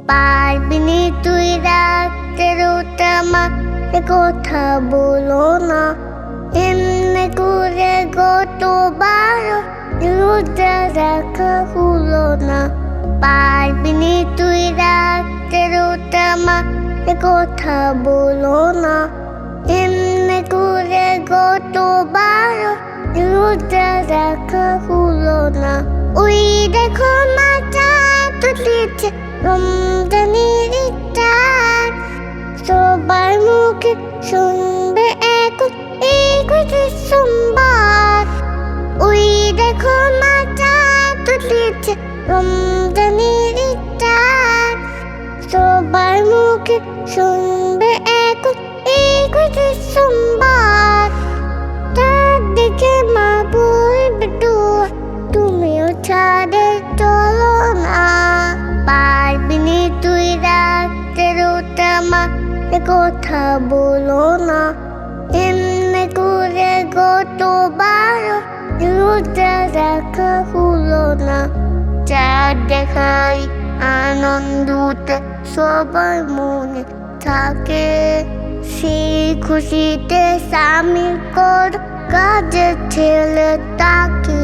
পারবিনি তুই রাতের আমাকে কথা বলো না, এমনি করে গতবার রোজা রাখা হলো না। পারবিনি তুই রাতের আমাকে কথা বলো না, এমনি করে গতবার রোজা রাখা হলো না। ওই দেখো মাথা তুলেছে রমজানের চাঁদ, সবার মুখে শুনবে এখন এই সংবাদ। ওই দেখো মাথা তুলেছে রমজানের চাঁদ, সবার মুখে শুনবে এখন এই সংবাদ। তার দিকে মা বলবে দোয়া, তুমিও ছাড়ে চলো না। পারবিনি তুই রাতের আমাকে কথা বলো না, এমনি করে গতবার রোজা রাখা হলো না। চাঁদ দেখাই আনন্দতে সবার মনে থাকে, সেই খুশিতে স্বামী কর কাজের ছেলে তাকে।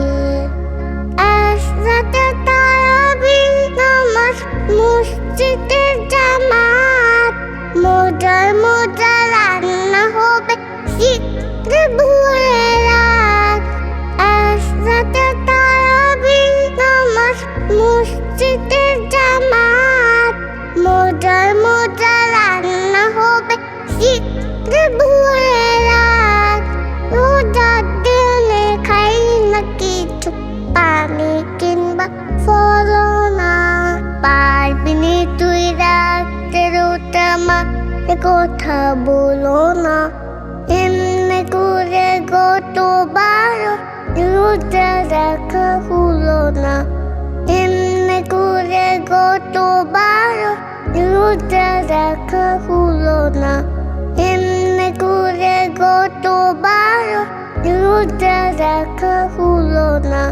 একসাথে তারাবি নামাজ মসজিদে জামাত, মজার মজার রান্না হবে শীঘ্র ভোরে রাত। একসাথে তারাবি নামাজ মসজিদে জামাত, মজার মজার রান্না হবে শীঘ্র ভোরে রাত। রোজার দিনে খাই না কিছু, পানি কিংবা ফলো না। পারবিনি তুই রাতের আমাকে কথা বলো না, এমনি করে গতবার রোজা রাখা হলো না। এমনি করে গতবার রোজা রাখা হলো না। এমনি করে গতবার রোজা রাখা হলো না।